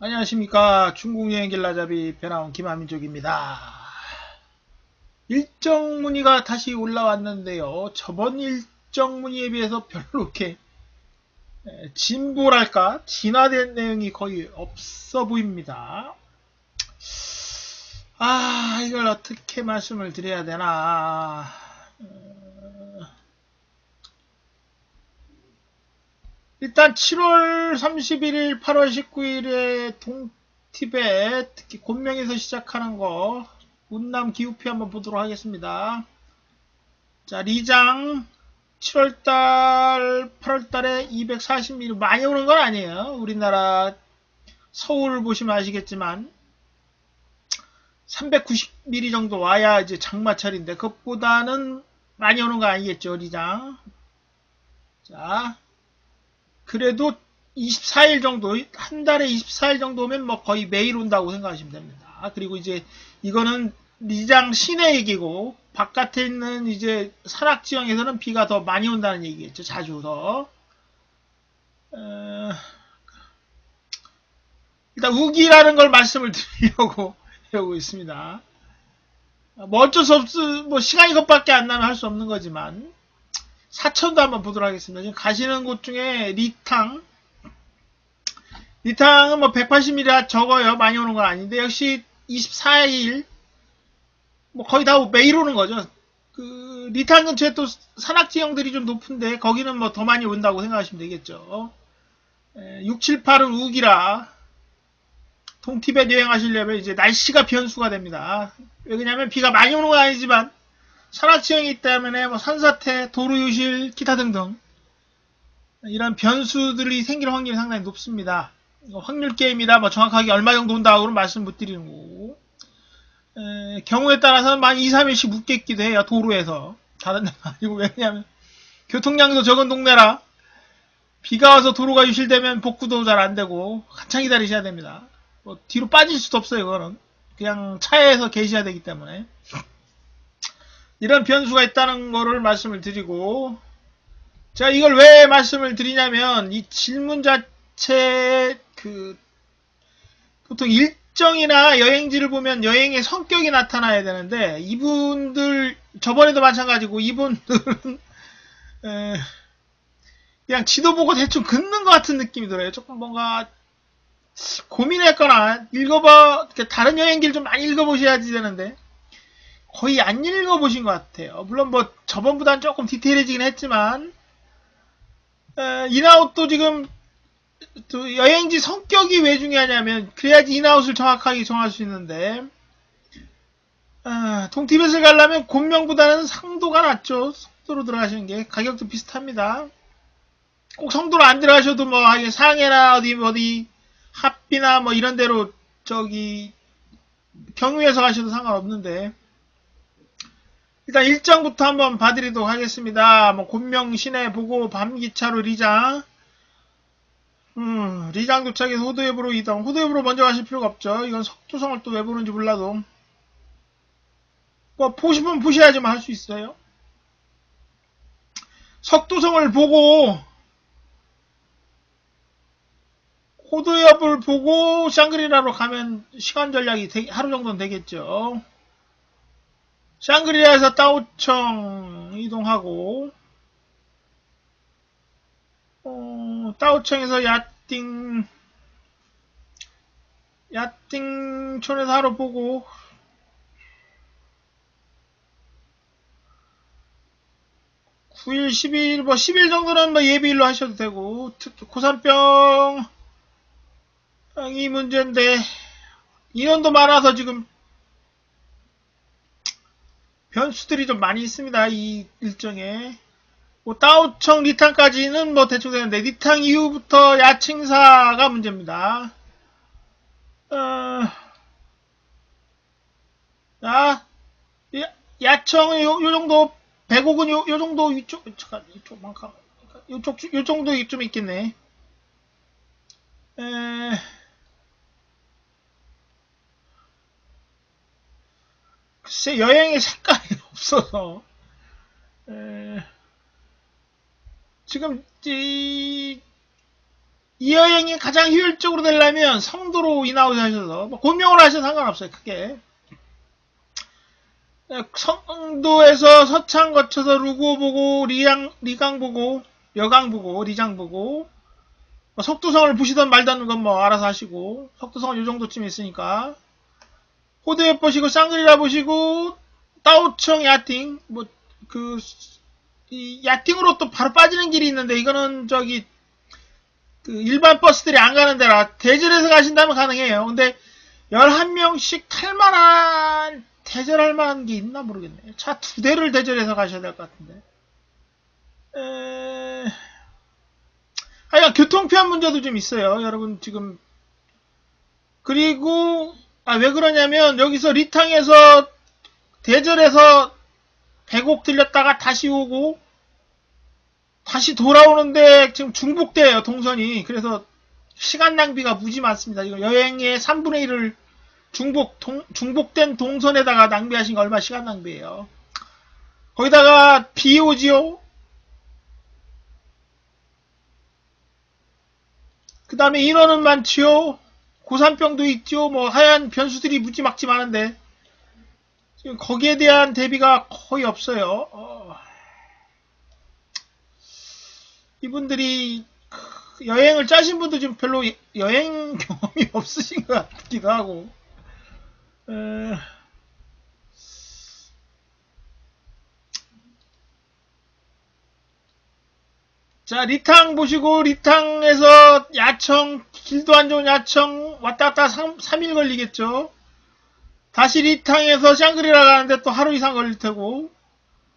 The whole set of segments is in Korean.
안녕하십니까. 중국 여행길 나잡이 배나온 김한민족입니다. 일정 문의가 다시 올라왔는데요. 저번 일정 문의에 비해서 별로 이렇게 진보랄까 진화된 내용이 거의 없어 보입니다. 이걸 어떻게 말씀을 드려야 되나. 일단 7월 31일, 8월 19일에 동티벳, 특히 곤명에서 시작하는 거, 운남 기후표 한번 보도록 하겠습니다. 자, 리장, 7월달, 8월달에 240mm, 많이 오는 건 아니에요. 우리나라 서울 보시면 아시겠지만, 390mm 정도 와야 이제 장마철인데, 그것보다는 많이 오는 거 아니겠죠, 리장. 자, 그래도 24일 정도, 한 달에 24일 정도 오면 뭐 거의 매일 온다고 생각하시면 됩니다. 그리고 이제 이거는 리장 시내 얘기고, 바깥에 있는 이제 산악 지형에서는 비가 더 많이 온다는 얘기겠죠. 자주 더. 일단 우기라는 걸 말씀을 드리려고 하고 있습니다. 뭐 어쩔 수 뭐 시간이 그것밖에 안 나면 할 수 없는 거지만, 사천도 한번 보도록 하겠습니다. 지금 가시는 곳 중에 리탕은 뭐 180mm 적어요. 많이 오는 건 아닌데, 역시 24일, 뭐 거의 다 매일 오는 거죠. 그, 리탕 근처에 또 산악지형들이 좀 높은데, 거기는 뭐 더 많이 온다고 생각하시면 되겠죠. 6, 7, 8은 우기라, 동티벳 여행하시려면 이제 날씨가 변수가 됩니다. 왜냐면 비가 많이 오는 건 아니지만, 산악지형이 있기 때문에 뭐 산사태, 도로유실, 기타 등등, 이런 변수들이 생길 확률이 상당히 높습니다. 확률 게임이라 뭐 정확하게 얼마 정도 온다고는 말씀 못 드리는 거고, 경우에 따라서는 만 2, 3일씩 묵겠기도 해요. 도로에서. 다른 데가 아니고. 왜냐하면 교통량도 적은 동네라 비가 와서 도로가 유실되면 복구도 잘 안되고 한참 기다리셔야 됩니다. 뭐 뒤로 빠질 수도 없어요. 그거는 그냥 차에서 계셔야 되기 때문에 이런 변수가 있다는 거를 말씀을 드리고, 제가 이걸 왜 말씀을 드리냐면 이 질문 자체 보통 일정이나 여행지를 보면 여행의 성격이 나타나야 되는데, 이분들 저번에도 마찬가지고 이분들은 그냥 지도 보고 대충 긋는 것 같은 느낌이 들어요. 조금 뭔가 고민했거나 읽어봐, 다른 여행지를 좀 많이 읽어보셔야지 되는데 거의 안 읽어보신 것 같아요. 물론 뭐 저번보다는 조금 디테일해지긴 했지만, 인아웃도 지금 또 여행지 성격이 왜 중요하냐면 그래야지 인아웃을 정확하게 정할 수 있는데, 동티벳을 가려면 곤명보다는 상도가 낫죠. 성도로 들어가시는 게 가격도 비슷합니다. 꼭 성도로 안 들어가셔도 뭐 상해나 어디 합비나 뭐 이런 데로 저기 경유해서 가셔도 상관없는데, 일단 일정부터 한번 봐드리도록 하겠습니다. 뭐 곤명 시내 보고 밤기차로 리장, 리장 도착해서 호도엽으로 이동. 호도엽으로 먼저 가실 필요가 없죠. 이건 석조성을 또 왜 보는지 몰라도 뭐 보시면 보셔야지만 할 수 있어요. 석도성을 보고 호도엽을 보고 샹그리라로 가면 시간 전략이 하루 정도는 되겠죠. 샹그리라에서 따오청 이동하고, 따오청에서 야띵촌에서 하루 보고, 9일, 10일, 뭐 10일 정도는 뭐 예비일로 하셔도 되고, 고산병이 문제인데 인원도 많아서 지금 변수들이 좀 많이 있습니다. 이 일정에. 뭐 따오청 리탕까지는 뭐 대충 되는데, 리탕 이후부터 야칭사가 문제입니다. 자, 야청은 요 정도, 배곡은 요 정도, 이쪽만큼, 요 정도 좀 있겠네. 글쎄, 여행의 색깔이 없어서, 지금, 이 여행이 가장 효율적으로 되려면 성도로 인아웃 하셔서, 뭐 곤명으로 하셔도 상관없어요, 크게. 성도에서 서창 거쳐서 루고 보고, 리강 보고, 여강 보고, 리장 보고, 뭐 석두성을 보시던 말던 건 뭐 알아서 하시고, 석두성은 요 정도쯤 있으니까, 호드에 보시고, 샹그리라 보시고, 따오청 야팅, 뭐, 이 야팅으로 또 바로 빠지는 길이 있는데, 이거는 저기, 일반 버스들이 안 가는 데라, 대절해서 가신다면 가능해요. 근데, 11명씩 탈만한, 대절할 만한 게 있나 모르겠네. 차 2대를 대절해서 가셔야 될 것 같은데. 하여간 교통편 문제도 좀 있어요. 여러분 지금. 그리고, 왜 그러냐면, 여기서 리탕에서 대절해서 배곡 들렸다가 다시 오고, 다시 돌아오는데 지금 중복돼요, 동선이. 그래서 시간 낭비가 무지 많습니다. 이거 여행의 3분의 1을 중복된 동선에다가 낭비하신 거 얼마 시간 낭비예요. 거기다가 비 오지요. 그 다음에 인원은 많지요. 고산병도 있죠. 뭐 하얀 변수들이 무지막지 많은데 지금 거기에 대한 대비가 거의 없어요. 이분들이 여행을 짜신 분도 지금 별로 여행 경험이 없으신 것 같기도 하고. 자, 리탕 보시고, 리탕에서 야청, 길도 안 좋은 야청, 왔다 갔다 3일 걸리겠죠. 다시 리탕에서 샹그리라 가는데 또 하루 이상 걸릴 테고,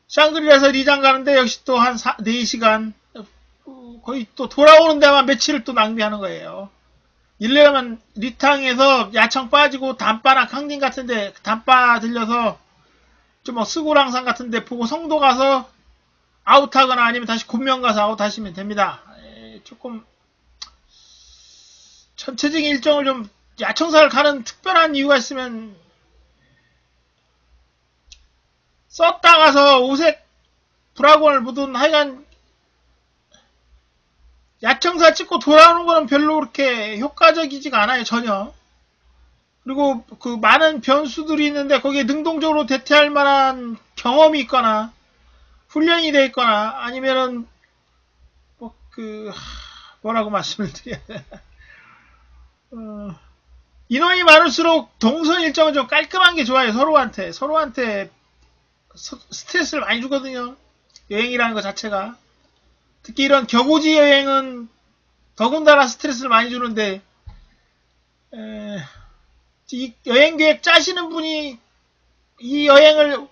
샹그리라에서 리장 가는데 역시 또 한 4시간, 거의 또 돌아오는 데만 며칠을 또 낭비하는 거예요. 이러려면 리탕에서 야청 빠지고 단바나 강진 같은데 단바 들려서 좀 뭐 스고랑산 같은데 보고 성도 가서 아웃하거나 아니면 다시 곤명 가서 아웃하시면 됩니다. 조금 전체적인 일정을 좀 야청사를 가는 특별한 이유가 있으면 썼다 가서 오색 브라곤을 묻은 하여간 야청사 찍고 돌아오는 거는 별로 그렇게 효과적이지가 않아요, 전혀. 그리고 그 많은 변수들이 있는데 거기에 능동적으로 대체할 만한 경험이 있거나 훈련이 돼 있거나 아니면은 뭐라고 말씀을 드려야 돼. 인원이 많을수록 동선 일정은 좀 깔끔한 게 좋아요. 서로한테 스트레스를 많이 주거든요. 여행이라는 것 자체가. 특히 이런 격오지 여행은 더군다나 스트레스를 많이 주는데 이 여행 계획 짜시는 분이 이 여행을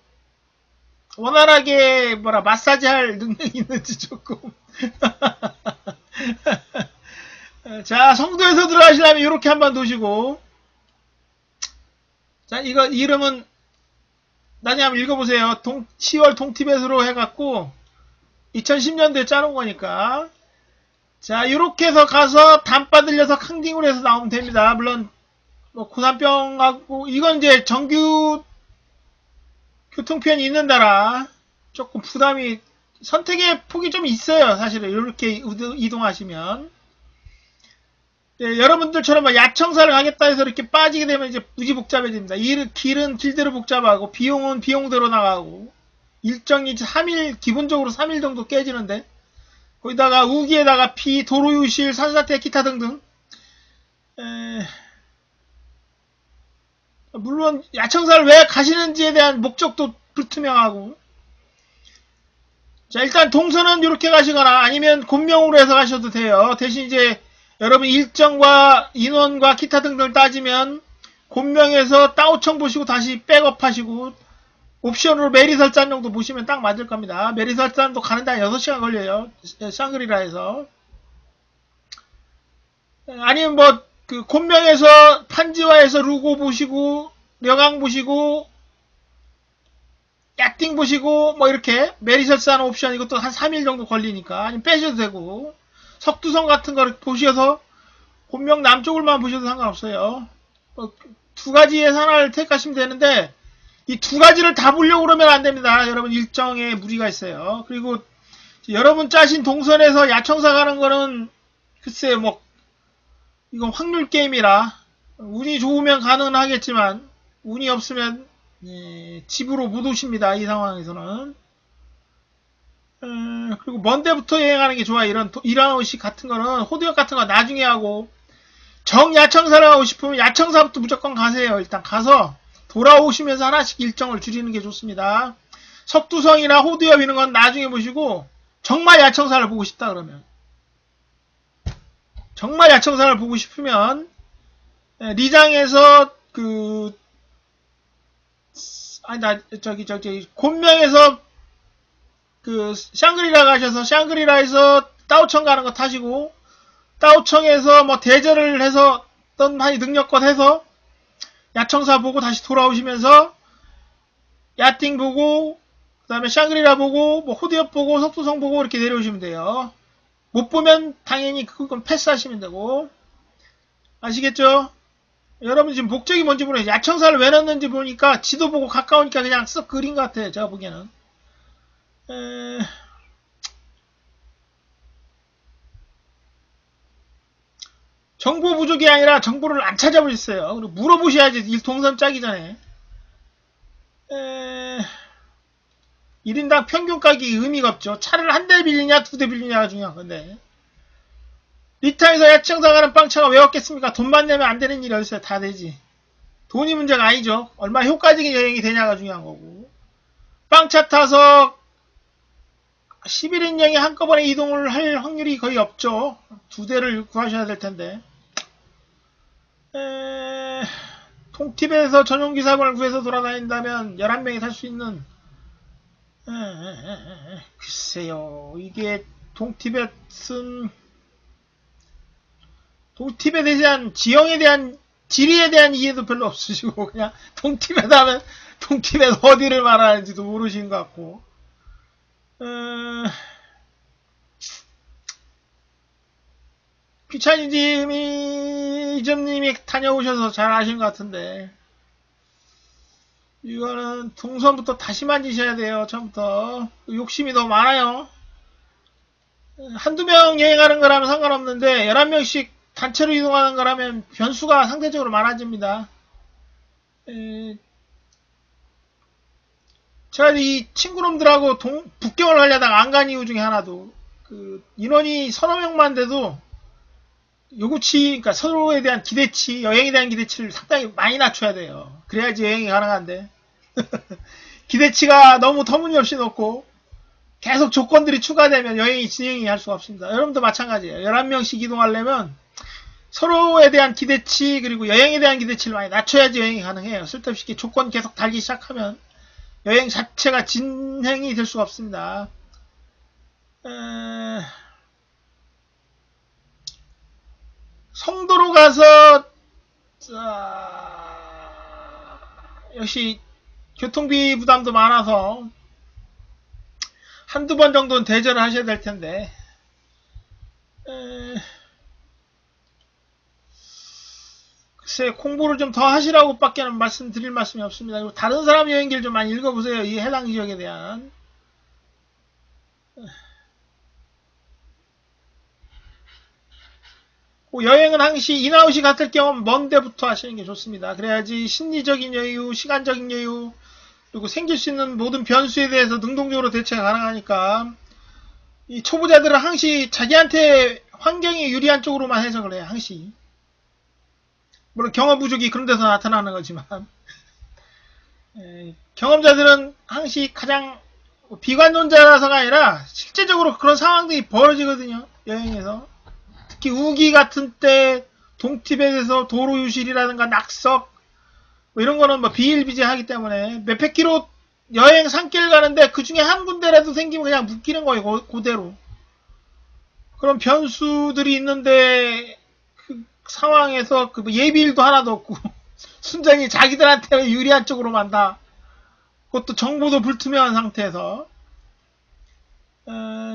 원활하게 마사지할 능력이 있는지 조금 자, 성도에서 들어가시려면 이렇게 한번 놓으시고 자, 이거 이름은 나중에 한번 읽어보세요. 10월 동티벳으로 해갖고 2010년도에 짜놓은 거니까. 자, 요렇게 해서 가서 단바 들려서 캉딩으로 해서 나오면 됩니다. 물론, 뭐, 고산병하고, 이건 이제 정규 교통편이 있는 데라 조금 부담이, 선택의 폭이 좀 있어요. 사실은. 요렇게 이동하시면. 네, 여러분들처럼 뭐 야청사를 가겠다 해서 이렇게 빠지게 되면 이제 무지 복잡해집니다. 이 길은 길대로 복잡하고, 비용은 비용대로 나가고, 일정이 3일, 기본적으로 3일 정도 깨지는데, 거기다가 우기에다가 비, 도로유실, 산사태, 기타 등등. 물론, 야청사를 왜 가시는지에 대한 목적도 불투명하고. 자, 일단 동선은 이렇게 가시거나 아니면 곤명으로 해서 가셔도 돼요. 대신 이제 여러분 일정과 인원과 기타 등등을 따지면 곤명에서 따오청 보시고 다시 백업하시고 옵션으로 메리설산 정도 보시면 딱 맞을 겁니다. 메리설산도 가는데 한 6시간 걸려요. 샹그리라에서. 아니면 뭐, 곤명에서 판지와에서 루고 보시고, 려강 보시고, 야띵 보시고, 뭐 이렇게, 메리설산 옵션 이것도 한 3일 정도 걸리니까, 아니면 빼셔도 되고, 석두성 같은 거를 보셔서, 곤명 남쪽을만 보셔도 상관없어요. 두 가지의 산을 택하시면 되는데, 이 두 가지를 다 보려고 그러면 안 됩니다. 여러분 일정에 무리가 있어요. 그리고 여러분 짜신 동선에서 야청사 가는 거는 글쎄요 뭐 이건 확률 게임이라 운이 좋으면 가능하겠지만 운이 없으면 집으로 못 오십니다. 이 상황에서는. 그리고 먼 데부터 여행하는 게 좋아요. 이런 이라우식 같은 거는 호드역 같은 거 나중에 하고 정야청사를 하고 싶으면 야청사부터 무조건 가세요. 일단 가서 돌아오시면서 하나씩 일정을 줄이는 게 좋습니다. 석두성이나 호드역 이런 건 나중에 보시고 정말 야청사를 보고 싶다 그러면 정말 야청사를 보고 싶으면 리장에서 곤명에서 샹그리라 가셔서 샹그리라에서 따오청 가는 거 타시고 따오청에서 뭐 대절을 해서 어떤 많이 능력껏 해서 야청사 보고 다시 돌아오시면서 야띵 보고 그 다음에 샹그리라 보고 뭐 호드엽 보고 석두성 보고 이렇게 내려오시면 돼요. 못 보면 당연히 그건 패스하시면 되고 아시겠죠? 여러분 지금 목적이 뭔지 모르겠어요. 야청사를 왜 넣는지 보니까 지도 보고 가까우니까 그냥 쓱 그린 것 같아요. 제가 보기에는. 정보 부족이 아니라 정보를 안 찾아보셨어요. 그리고 물어보셔야지 일 동선 짜기 전에. 1인당 평균 가격이 의미가 없죠. 차를 한 대 빌리냐 두 대 빌리냐가 중요한 건데. 리타에서 야청사 가는 빵차가 왜 없겠습니까? 돈만 내면 안 되는 일이 어딨어요. 다 되지. 돈이 문제가 아니죠. 얼마나 효과적인 여행이 되냐가 중요한 거고. 빵차 타서 11인용이 한꺼번에 이동을 할 확률이 거의 없죠. 두 대를 구하셔야 될 텐데. 통티벳에서 전용기사분을 구해서 돌아다닌다면 11명이 탈 수 있는 글쎄요. 이게 동티벳에 대한 지형에 대한 지리에 대한 이해도 별로 없으시고 그냥 동티벳 하면 동티벳 어디를 말하는지도 모르시는 것 같고 귀차니즘이 이점님이 다녀오셔서 잘 아신 것 같은데 이거는 동선부터 다시 만지셔야 돼요. 처음부터 욕심이 너무 많아요. 한두 명 여행하는 거라면 상관없는데 11명씩 단체로 이동하는 거라면 변수가 상대적으로 많아집니다. 제가 이 친구놈들하고 북경을 가려다가 안 간 이유 중에 하나도 인원이 서너 명만 돼도 요구치, 그러니까 서로에 대한 기대치, 여행에 대한 기대치를 상당히 많이 낮춰야 돼요. 그래야지 여행이 가능한데 기대치가 너무 터무니없이 높고 계속 조건들이 추가되면 여행이 진행이 할 수가 없습니다. 여러분도 마찬가지예요. 11명씩 이동하려면 서로에 대한 기대치 그리고 여행에 대한 기대치를 많이 낮춰야지 여행이 가능해요. 쓸데없이 조건 계속 달기 시작하면 여행 자체가 진행이 될 수가 없습니다. 성도로 가서 역시 교통비 부담도 많아서 한두 번 정도는 대절을 하셔야 될 텐데 글쎄 공부를 좀 더 하시라고 밖에는 말씀드릴 말씀이 없습니다. 그리고 다른 사람 여행기를 좀 많이 읽어보세요. 이 해당 지역에 대한 여행은 항시 인아웃이 같을 경우 먼 데부터 하시는 게 좋습니다. 그래야지 심리적인 여유, 시간적인 여유 그리고 생길 수 있는 모든 변수에 대해서 능동적으로 대처가 가능하니까 이 초보자들은 항시 자기한테 환경이 유리한 쪽으로만 해석을 해요. 항시 물론 경험 부족이 그런 데서 나타나는 거지만 경험자들은 항시 가장 비관론자라서가 아니라 실제적으로 그런 상황들이 벌어지거든요. 여행에서 특히 우기 같은 때 동티벳에서 도로 유실이라든가 낙석 뭐 이런 거는 뭐 비일비재하기 때문에 몇백 킬로 여행 산길 가는데 그 중에 한 군데라도 생기면 그냥 묶이는 거예요. 그대로. 그런 변수들이 있는데 그 상황에서 그 예비일도 하나도 없고 순전히 자기들한테 유리한 쪽으로만 다 그것도 정보도 불투명한 상태에서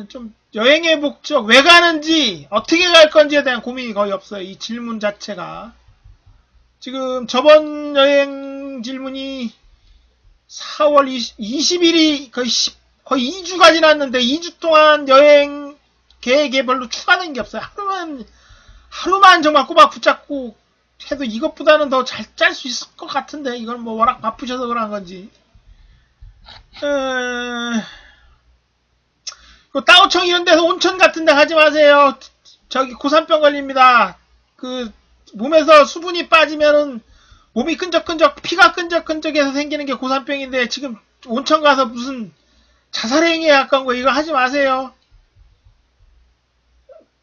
좀 여행의 목적 왜 가는지 어떻게 갈 건지에 대한 고민이 거의 없어요. 이 질문 자체가 지금 저번 여행 질문이 4월 20일이 거의 2주가 지났는데 2주 동안 여행 계획에 별로 추가된 게 없어요. 하루만 정말 꼬박 붙잡고 해도 이것보다는 더 잘 짤 수 있을 것 같은데, 이건 뭐 워낙 바쁘셔서 그런 건지. 그 따오청 이런 데서 온천 같은 데 가지 마세요. 저기 고산병 걸립니다. 그 몸에서 수분이 빠지면은 몸이 끈적끈적, 피가 끈적끈적해서 생기는 게 고산병인데, 지금 온천 가서 무슨 자살행위에 가까운 거 이거 하지 마세요.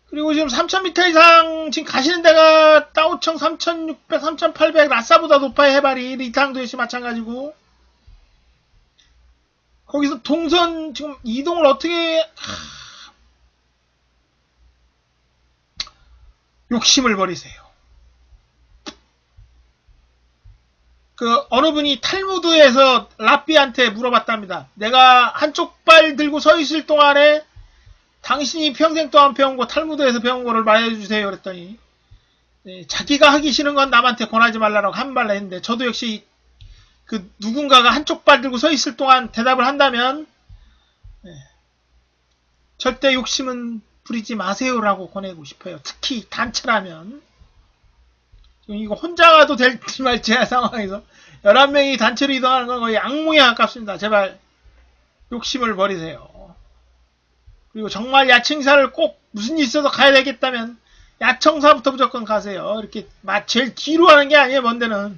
그리고 지금 3000m 이상 지금 가시는 데가 따오청 3600, 3800 라싸보다 높아요. 해발이. 리탕도 역시 마찬가지고. 거기서 동선 지금 이동을 어떻게 욕심을 버리세요. 그 어느 분이 탈무드에서 랍비한테 물어봤답니다. 내가 한쪽 발 들고 서 있을 동안에 당신이 평생 동안 배운 거 탈무드에서 배운 거를 말해주세요. 그랬더니 네, 자기가 하기 싫은 건 남한테 권하지 말라고 한 말을 했는데, 저도 역시 그 누군가가 한쪽 발 들고 서 있을 동안 대답을 한다면 네, 절대 욕심은 부리지 마세요라고 권하고 싶어요. 특히 단체라면. 이거 혼자 가도 될지 말지 할 상황에서 11명이 단체로 이동하는 건 거의 악몽에 가깝습니다. 제발 욕심을 버리세요. 그리고 정말 야청사를 꼭 무슨 일 있어서 가야 되겠다면 야청사부터 무조건 가세요. 이렇게 제일 뒤로 하는 게 아니에요. 먼 데는.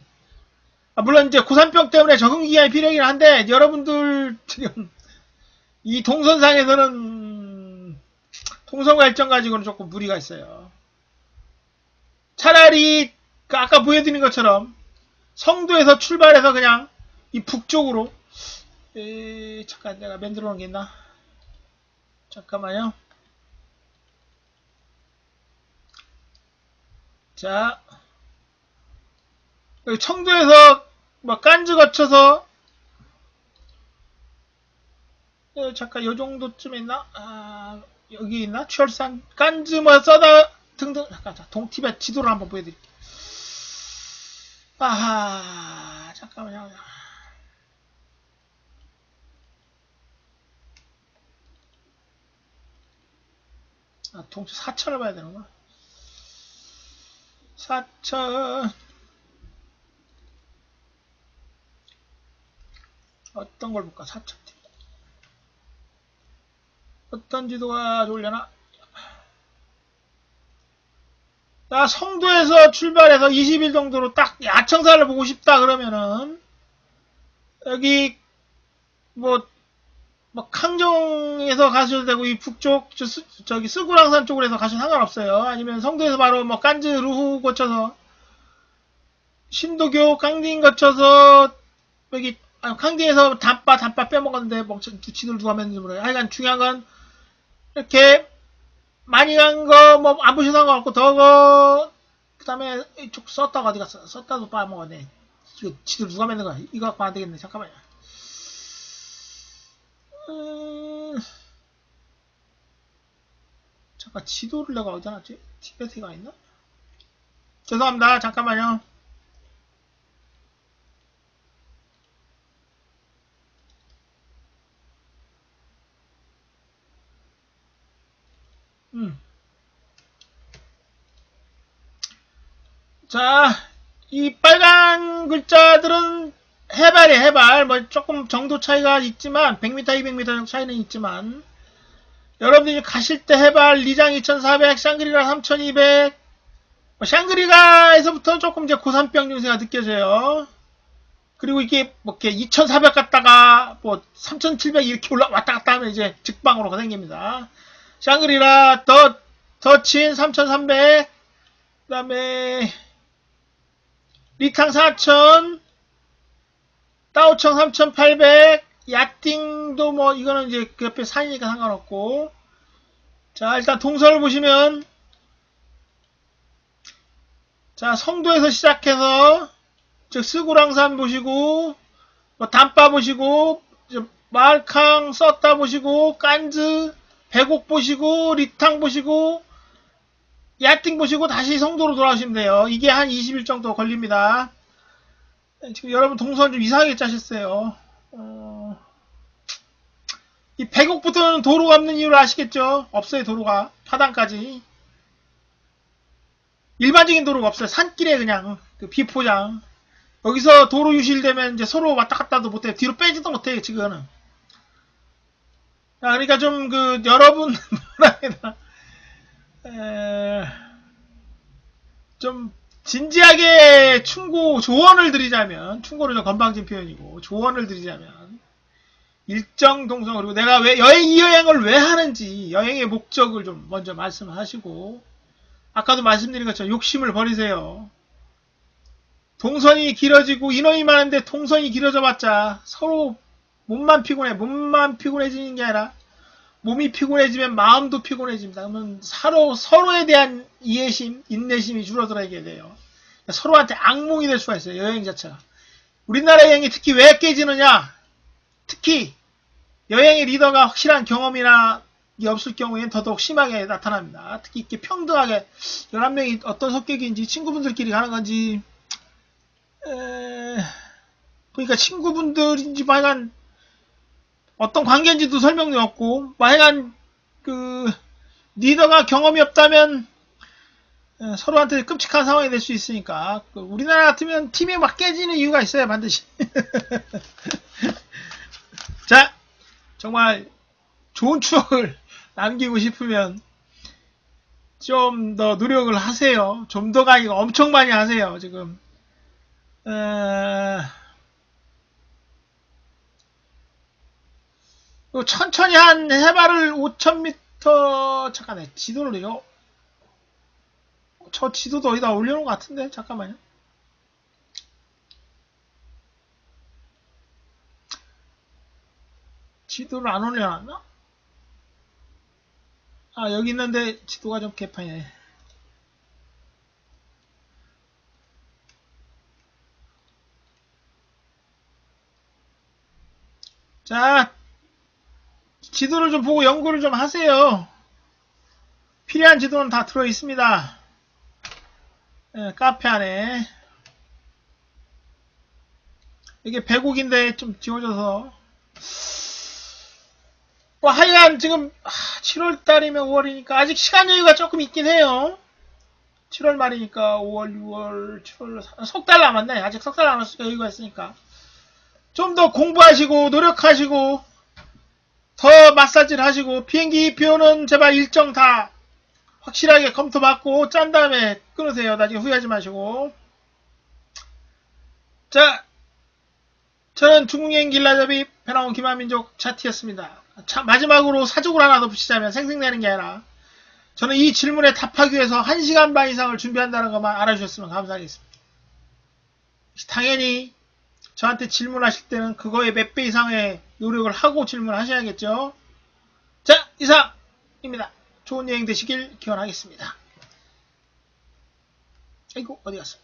물론 이제 고산병 때문에 적응기간이 필요하긴 한데, 여러분들 지금 이 동선상에서는 동선 결정 가지고는 조금 무리가 있어요. 차라리 아까 보여드린 것처럼 성도에서 출발해서 그냥 이 북쪽으로 잠깐 내가 만들어 놓은 게 있나? 잠깐만요. 자, 여기 청도에서 뭐 깐즈 거쳐서 잠깐 요 정도쯤 있나? 아, 여기 있나? 추월산 깐즈 뭐 써다 등등. 잠깐 동티벳 지도를 한번 보여드릴게요. 아하, 잠깐만요. 아, 동치 사천을 봐야 되는구나. 사천. 어떤 걸 볼까? 사천. 어떤 지도가 좋으려나? 나 성도에서 출발해서 20일 정도로 딱 야청사를 보고 싶다 그러면은 여기 뭐 강정에서 가셔도 되고, 이 북쪽 저기 스구랑산 쪽으로 해서 가셔도 상관없어요. 아니면 성도에서 바로 뭐 깐즈 루후 거쳐서 신도교 깡딩 거쳐서 여기 깡딩에서 단바 빼먹었는데 뭐 지도를 누가 만든지 모르겠어요. 하여간 중요한 건 이렇게 많이 간 거 뭐 안 보셔도 상관없고, 그 다음에 이쪽 썼다가 어디 갔어? 썼다도 빠먹었네. 이거 지도를 누가 만든 거야? 이거 갖고 안 되겠네. 잠깐만요. 잠깐 지도를 내가 어디다 놨지? 티베트에 가 있나? 죄송합니다. 잠깐만요. 자, 이 빨간 글자들은 해발, 뭐 조금 정도 차이가 있지만, 100m, 200m 정도 차이는 있지만, 여러분들이 가실 때 해발, 리장 2400, 샹그리라 3200, 샹그리라에서부터 조금 이제 고산병 증세가 느껴져요. 그리고 이게 뭐 이렇게 2400 갔다가 뭐 3700 이렇게 왔다 갔다 하면 이제 직방으로 생깁니다. 샹그리라, 더친 3300, 그 다음에 리탕 4000, 따오청 3800, 야띵도 뭐 이거는 이제 그 옆에 산이니까 상관없고. 자, 일단 동선을 보시면, 자, 성도에서 시작해서 즉 스구랑산 보시고, 뭐 단바 보시고, 마을캉 썼다 보시고, 깐즈 백옥 보시고, 리탕 보시고, 야띵 보시고 다시 성도로 돌아오시면 돼요. 이게 한 20일 정도 걸립니다. 지금 여러분 동선 좀 이상하게 짜셨어요. 이 백옥부터는 도로가 없는 이유를 아시겠죠? 없어요, 도로가. 파단까지. 일반적인 도로가 없어요. 산길에 그냥 그 비포장. 여기서 도로 유실되면 이제 서로 왔다 갔다도 못해. 뒤로 빼지도 못해 지금은. 자, 그러니까 좀 그 여러분 좀 진지하게 조언을 드리자면, 충고를 좀 건방진 표현이고, 조언을 드리자면, 일정 동선, 그리고 내가 이 여행을 왜 하는지, 여행의 목적을 좀 먼저 말씀하시고, 아까도 말씀드린 것처럼 욕심을 버리세요. 동선이 길어지고, 인원이 많은데 동선이 길어져 봤자, 서로 몸만 피곤해지는 게 아니라, 몸이 피곤해지면 마음도 피곤해집니다. 그러면 서로에 대한 이해심, 인내심이 줄어들게 돼요. 서로한테 악몽이 될 수가 있어요. 여행 자체가. 우리나라 여행이 특히 왜 깨지느냐? 특히 여행의 리더가 확실한 경험이나 없을 경우에는 더더욱 심하게 나타납니다. 특히 이렇게 평등하게 11명이 어떤 성격인지 친구분들끼리 가는 건지 그러니까 친구분들인지 하여간 어떤 관계인지도 설명이 없고 하여간 그 리더가 경험이 없다면 서로한테 끔찍한 상황이 될 수 있으니까 우리나라 같으면 팀이 막 깨지는 이유가 있어요. 반드시. 자, 정말 좋은 추억을 남기고 싶으면 좀 더 노력을 하세요. 좀 더가 아니고 엄청 많이 하세요. 지금 천천히 한 해발을 5000m 잠깐만 지도를요. 저 지도도 어디다 올려놓은 것 같은데 잠깐만요. 지도를 안 올려놨나? 아 여기 있는데 지도가 좀 개판이네. 자 지도를 좀 보고 연구를 좀 하세요. 필요한 지도는 다 들어있습니다. 카페 안에 이게 배곡인데 좀 지워져서 뭐 하여간 지금 7월달이면 5월이니까 아직 시간 여유가 조금 있긴 해요. 7월 말이니까 5월 6월 7월 석 달 남았네. 아직 석 달 남았으니까 여유가 있으니까 좀 더 공부하시고 노력하시고 더 마사지를 하시고 비행기 표는 제발 일정 다 확실하게 검토받고 짠 다음에 끊으세요. 나중에 후회하지 마시고. 자, 저는 중국여행 길라잡이 배나온 기만민족 차티였습니다. 마지막으로 사족을 하나 더 붙이자면 생생내는 게 아니라 저는 이 질문에 답하기 위해서 1시간 반 이상을 준비한다는 것만 알아주셨으면 감사하겠습니다. 당연히 저한테 질문하실 때는 그거의 몇 배 이상의 노력을 하고 질문하셔야겠죠. 자, 이상입니다. 좋은 여행 되시길 기원하겠습니다. 아이고 어디 갔어?